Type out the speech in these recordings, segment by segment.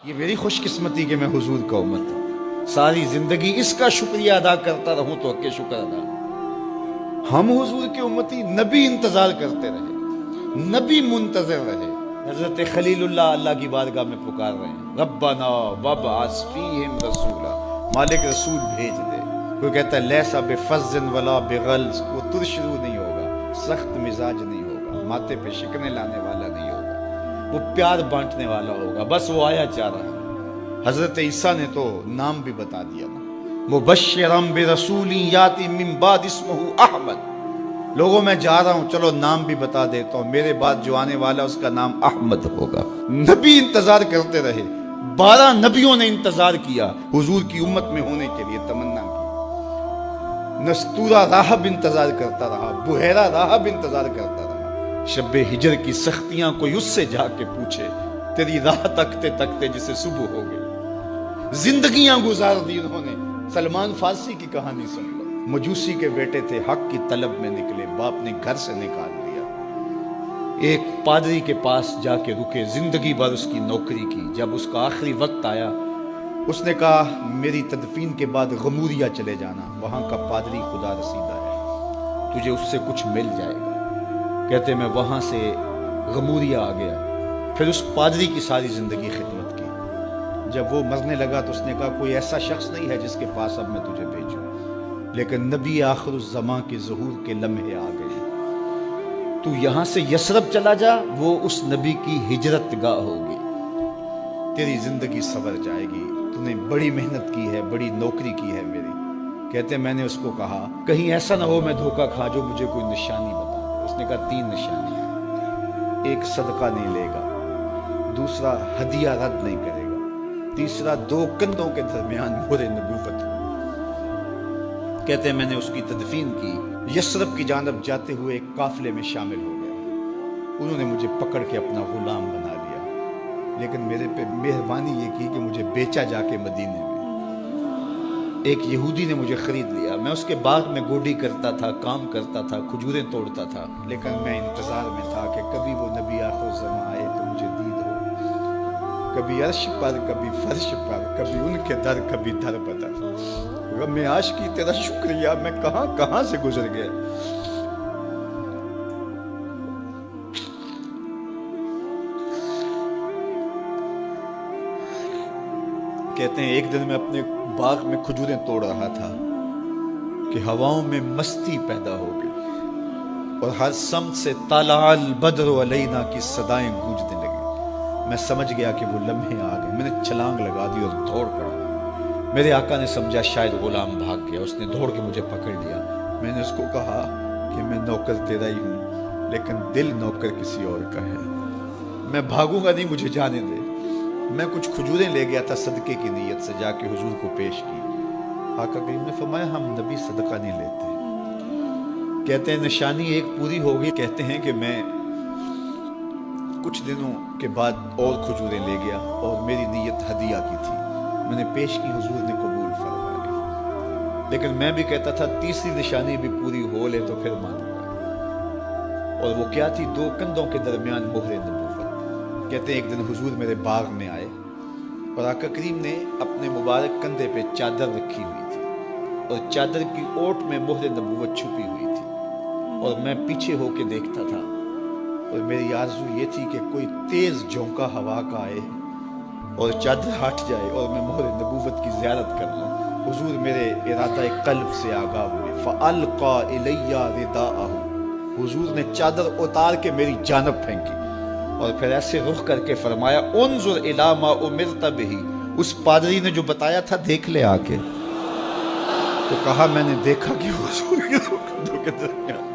یہ میری خوش قسمتی کہ میں حضور کا امت ہوں، ساری زندگی اس کا شکریہ ادا کرتا رہوں تو حق شکر ادا۔ ہم حضور کے امتی، نبی انتظار کرتے رہے، نبی منتظر رہے۔ حضرت خلیل اللہ کی بارگاہ میں پکار رہے ہیں، ربنا وابعث فیہم رسولا، مالک رسول بھیج دے۔ کوئی کہتا ہے لیسا بفظ ولا بغلظ، وہ ترشرو نہیں ہوگا، سخت مزاج نہیں ہوگا، ماتھے پہ شکنے لانے والا نہیں ہوگا، وہ پیار بانٹنے والا ہوگا، بس وہ آیا چاہ رہا ہے۔ حضرت عیسیٰ نے تو نام بھی بتا دیا نا، مبشرم برسول یاتی من بعد اسمہ احمد، لوگوں میں جا رہا ہوں، چلو نام بھی بتا دیتا ہوں، میرے بعد جو آنے والا اس کا نام احمد ہوگا۔ نبی انتظار کرتے رہے، 12 نبیوں نے انتظار کیا حضور کی امت میں ہونے کے لیے، تمنا کی۔ نستورہ راہب انتظار کرتا رہا، بحیرہ راہب انتظار کرتا رہا۔ شب ہجر کی سختیاں کوئی اس سے جا کے پوچھے، تیری راہ تکتے تکتے جسے صبح ہو گئی۔ زندگیاں گزار دی انہوں نے۔ سلمان فارسی کی کہانی سن لو، مجوسی کے بیٹے تھے، حق کی طلب میں نکلے، باپ نے گھر سے نکال دیا، ایک پادری کے پاس جا کے رکے، زندگی بھر اس کی نوکری کی۔ جب اس کا آخری وقت آیا، اس نے کہا میری تدفین کے بعد غموریا چلے جانا، وہاں کا پادری خدا رسیدہ ہے، تجھے اس سے کچھ مل جائے گا۔ کہتے میں وہاں سے غموریا آ گیا، پھر اس پادری کی ساری زندگی خدمت کی۔ جب وہ مرنے لگا تو اس نے کہا کوئی ایسا شخص نہیں ہے جس کے پاس اب میں تجھے بھیجوں، لیکن نبی آخر الزماں کے ظہور کے لمحے آ گئے، تو یہاں سے یثرب چلا جا، وہ اس نبی کی ہجرت گاہ ہوگی، تیری زندگی سنور جائے گی، تو نے بڑی محنت کی ہے، بڑی نوکری کی ہے میری۔ کہتے میں نے اس کو کہا کہیں ایسا نہ ہو میں دھوکہ کھا جو مجھے کوئی نشانی بتا دے۔ اس نے کہا 3 نشانیاں، ایک صدقہ نہیں لے گا، دوسرا ہدیہ رد نہیں کرے گا، تیسرا 2 کندھوں کے درمیان مہر نبوت۔ کہتے میں نے اس کی تدفین کی، یثرب کی جانب جاتے ہوئے ایک قافلے میں شامل ہو گیا، انہوں نے مجھے پکڑ کے اپنا غلام بنا لیا، لیکن میرے پہ مہربانی یہ کی کہ مجھے بیچا جا کے مدینے میں۔ ایک یہودی نے مجھے خرید لیا، میں اس کے باغ میں گوڈی کرتا تھا، کام کرتا تھا، کھجوریں توڑتا تھا، لیکن میں انتظار میں تھا کہ کبھی وہ نبی آخر الزماں آئے تو مجھے دید ہو، کبھی عرش پر، کبھی فرش پر، کبھی ان کے در، کبھی در بدر۔ غم عاشقی تیرا شکریہ، میں کہاں کہاں سے گزر گیا۔ کہتے ہیں ایک دن میں اپنے باغ میں کھجوریں توڑ رہا تھا کہ ہواؤں میں مستی پیدا ہو گئی، اور ہر سمت سے طلع البدر علینا کی صدائیں گونجنے لگی۔ میں سمجھ گیا کہ وہ لمحے آ گئے، میں نے چھلانگ لگا دی اور دوڑ پڑا۔ میرے آقا نے سمجھا شاید غلام بھاگ گیا، اس نے دوڑ کے مجھے پکڑ لیا۔ میں نے اس کو کہا کہ میں نوکر تیرا ہی ہوں، لیکن دل نوکر کسی اور کا ہے، میں بھاگوں گا نہیں، مجھے جانے دے۔ میں کچھ کھجوریں لے گیا تھا صدقے کی نیت سے، جا کے حضور کو پیش کی۔ آقا کریم نے فرمایا ہم نبی صدقہ نہیں لیتے۔ کہتے ہیں نشانی ایک پوری ہو گئی، کہتے ہیں کہ میں کچھ دنوں کے بعد اور کھجوریں لے گیا، اور میری نیت ہدیہ کی تھی، میں نے پیش کی، حضور نے قبول فرما لی۔ لیکن میں بھی کہتا تھا تیسری نشانی بھی پوری ہو لے تو پھر مانوں گا، اور وہ کیا تھی؟ 2 کندھوں کے درمیان مہر نبوت۔ کہتے ہیں ایک دن حضور میرے باغ میں آئے، اور آقا کریم نے اپنے مبارک کندھے پہ چادر رکھی ہوئی تھی، اور چادر کی اوٹ میں مہر نبوت چھپی ہوئی تھی، اور میں پیچھے ہو کے دیکھتا تھا، اور میری آرزو یہ تھی کہ کوئی تیز جھونکا ہوا کا آئے اور چادر ہٹ جائے اور میں مہر نبوت کی زیارت کر لوں۔ حضور میرے ارادہ قلب سے آگاہ ہوئے، فَأَلْقَى إِلَيَّ رِدَاءَهُ، حضور نے چادر اتار کے میری جانب پھینکی، اور پھر ایسے رخ کر کے فرمایا انظر الی ما امرت بہ، اس پادری نے جو بتایا تھا دیکھ لے آ کے۔ تو کہا میں نے دیکھا کہ حضور کے 2 کندھوں کے درمیان۔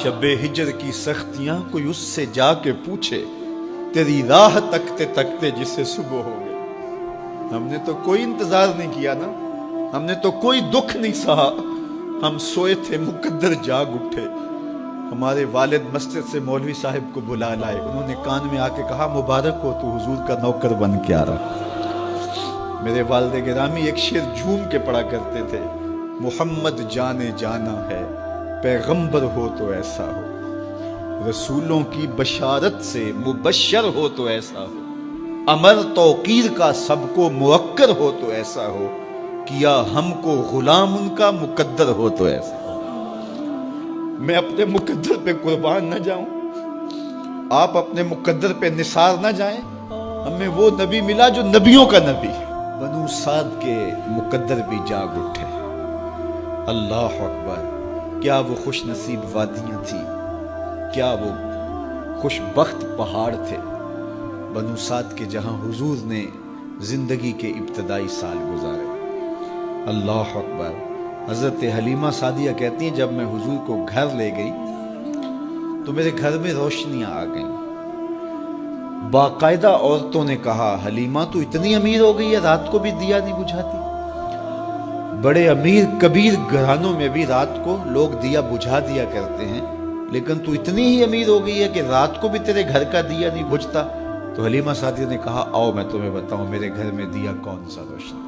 شب ہجر کی سختیاں کوئی اس سے جا کے پوچھے، تیری راہ تکتے تکتے جسے صبح ہو گئے۔ ہم نے تو کوئی انتظار نہیں کیا نا، ہم نے تو کوئی دکھ نہیں سہا، ہم سوئے تھے مقدر جاگ اٹھے، ہمارے والد مسجد سے مولوی صاحب کو بلا لائے، انہوں نے کان میں آ کے کہا مبارک ہو تو حضور کا نوکر بن کے آ رہا۔ میرے والد گرامی ایک شعر جھوم کے پڑھا کرتے تھے، محمد جانے جانا ہے پیغمبر ہو تو ایسا ہو، رسولوں کی بشارت سے مبشر ہو تو ایسا ہو، امر توقیر کا سب کو موکر ہو تو ایسا ہو، کیا ہم کو غلام ان کا مقدر ہو تو ایسا ہو۔ میں اپنے مقدر پہ قربان نہ جاؤں، آپ اپنے مقدر پہ نثار نہ جائیں، ہمیں وہ نبی ملا جو نبیوں کا نبی۔ بنو سعد کے مقدر بھی جاگ اٹھے، اللہ اکبر، کیا وہ خوش نصیب وادیاں تھیں، کیا وہ خوش بخت پہاڑ تھے بنو سعد کے، جہاں حضور نے زندگی کے ابتدائی سال گزارے۔ اللہ اکبر۔ حضرت حلیمہ سعدیہ کہتی ہیں جب میں حضور کو گھر لے گئی تو میرے گھر میں روشنیاں آ گئیں، باقاعدہ عورتوں نے کہا حلیمہ تو اتنی امیر ہو گئی ہے رات کو بھی دیا نہیں بجھاتی۔ بڑے امیر کبیر گھرانوں میں بھی رات کو لوگ دیا بجھا دیا کرتے ہیں، لیکن تو اتنی ہی امیر ہو گئی ہے کہ رات کو بھی تیرے گھر کا دیا نہیں بجھتا۔ تو حلیمہ سعدیہ نے کہا آؤ میں تمہیں بتاؤں میرے گھر میں دیا کون سا روشن۔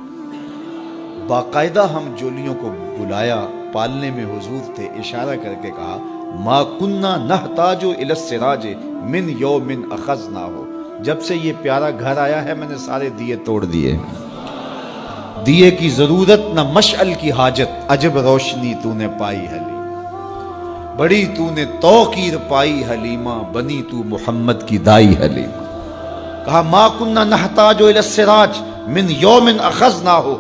باقاعدہ ہم جولیوں کو بلایا، پالنے میں حضور تھے، اشارہ کر کے کہا ما کننا نحتاج الی السراج من یوم اخذناہ، جب سے یہ پیارا گھر آیا ہے میں نے سارے دیے توڑ دیے، دیے کی ضرورت نہ مشعل کی حاجت، عجب روشنی تو نے پائی حلیمہ، بڑی تو نے توقیر پائی حلیمہ، بنی تو محمد کی دائی حلیمہ۔ کہا ما کننا نحتاج الی السراج من یوم اخذناہ،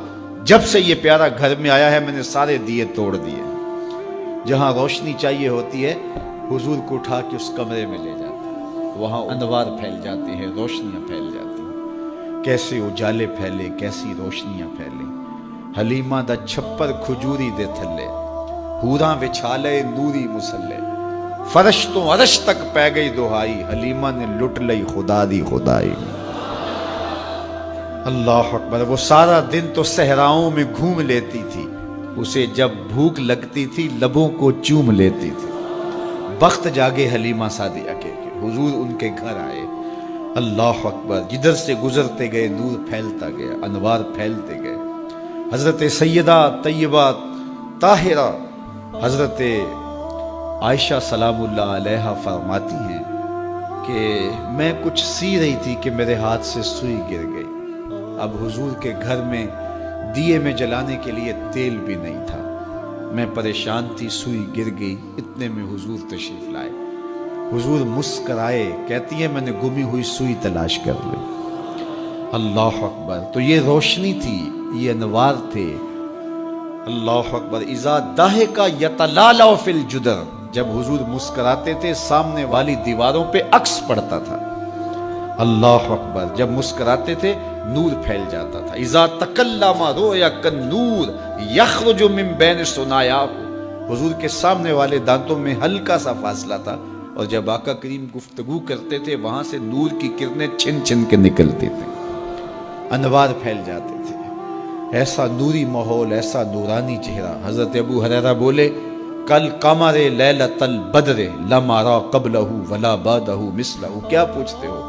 جب سے یہ پیارا گھر میں آیا ہے میں نے سارے دیے توڑ دیے۔ جہاں روشنی چاہیے ہوتی ہے حضور کو اٹھا کے اس کمرے میں لے جاتے ہیں، وہاں انوار پھیل جاتے ہیں، روشنیاں پھیل جاتی ہیں، کیسے اجالے پھیلے، کیسی روشنیاں پھیلے۔ حلیمہ دا چھپر کھجوری دے تھلے، حوراں وچھالے نوری مسلے، فرش تو عرش تک پہ گئی دہائی، حلیمہ نے لٹ لئی خدا دی خدائی۔ اللہ اکبر۔ وہ سارا دن تو صحراؤں میں گھوم لیتی تھی، اسے جب بھوک لگتی تھی لبوں کو چوم لیتی تھی۔ بخت جاگے حلیمہ سعدیہ کے حضور ان کے گھر آئے، اللہ اکبر، جدھر سے گزرتے گئے نور پھیلتا گیا، انوار پھیلتے گئے۔ حضرت سیدہ طیبہ طاہرہ حضرت عائشہ سلام اللہ علیہ فرماتی ہیں کہ میں کچھ سی رہی تھی کہ میرے ہاتھ سے سوئی گر گئی۔ اب حضور کے گھر میں دیے میں جلانے کے لیے تیل بھی نہیں تھا، میں پریشان تھی، سوئی گر گئی، اتنے میں حضور تشریف لائے۔ حضور مسکرائے، کہتی ہے میں نے گمی ہوئی سوئی تلاش کر لی۔ اللہ اکبر۔ تو یہ روشنی تھی، یہ انوار تھے۔ اللہ اکبر۔ اذا ضحک یتلالع فی الجدر، جب حضور مسکراتے تھے سامنے والی دیواروں پہ عکس پڑتا تھا۔ اللہ اکبر۔ جب مسکراتے تھے نور پھیل جاتا تھا۔ اذا تکلم رؤیا کالنور یخرج من بین ثنایاہ، حضور کے سامنے والے دانتوں میں ہلکا سا فاصلہ تھا، اور جب آقا کریم گفتگو کرتے تھے وہاں سے نور کی کرنیں چھن چھن کے نکلتی تھیں، انوار پھیل جاتے تھے۔ ایسا نوری ماحول، ایسا نورانی چہرہ۔ حضرت ابو ہریرہ بولے کل قمر لیلۃ البدر لم ارى قبلہ ولا بعدہ مثلہ، کیا پوچھتے ہو،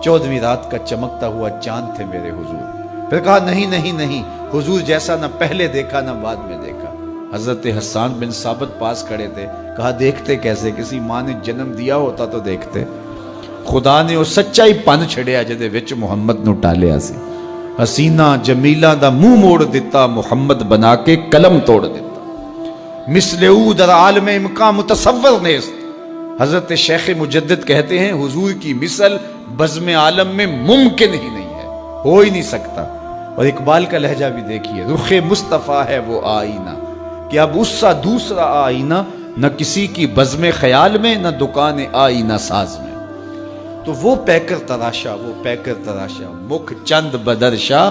14ویں رات کا چمکتا ہوا چاند تھے میرے حضور۔ پھر کہا نہیں نہیں نہیں، حضور جیسا نہ پہلے دیکھا نہ بعد میں دیکھا۔ حضرت حسان بن ثابت پاس کھڑے تھے، کہا دیکھتے کیسے، کسی ماں نے جنم دیا ہوتا تو دیکھتے۔ خدا نے وہ سچائی پن چھڑیا جدے وچ محمد نو ٹالیا سی، حسینہ جمیلہ دا منہ موڑ دیتا، محمد بنا کے قلم توڑ دیتا۔ مثل او در عالم امکان متصور نیست، حضرت شیخ مجدد کہتے ہیں حضور کی مثل بزم عالم میں ممکن ہی نہیں ہے، ہو ہی نہیں سکتا۔ اور اقبال کا لہجہ بھی دیکھیے، رخ مصطفیٰ ہے وہ آئینہ کہ اب اس سا دوسرا آئینہ نہ کسی کی بزم خیال میں نہ دکان آئینہ ساز میں۔ تو وہ پیکر تراشا، وہ پیکر تراشا، مکھ چند بدرشا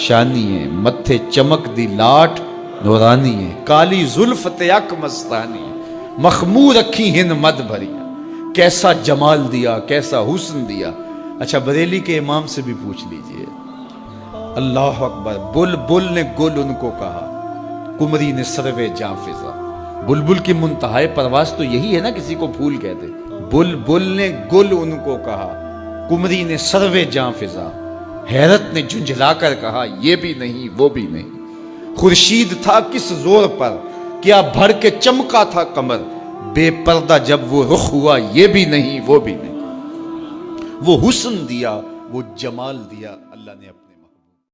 شانی ہے، متھے چمک دی لاٹ نورانی ہے، کالی زلف تیک مستانی ہے، مخمور رکھی ہن مد بھری، کیسا جمال دیا، کیسا حسن دیا۔ اچھا بریلی کے امام سے بھی پوچھ لیجئے، اللہ اکبر۔ بل بل نے گل ان کو کہا، کمری نے سروے جاں فضا، بلبل کی منتہائے پرواز تو یہی ہے نا، کسی کو پھول کہتے. بلبل نے گل ان کو کہا، کمری نے سروے جاں فضا، حیرت نے جھنجھلا کر کہا یہ بھی نہیں وہ بھی نہیں. خورشید تھا کس زور پر، کیا بھر کے چمکا تھا قمر، بے پردہ جب وہ رخ ہوا یہ بھی نہیں وہ بھی نہیں. وہ حسن دیا وہ جمال دیا اللہ نے اپنا.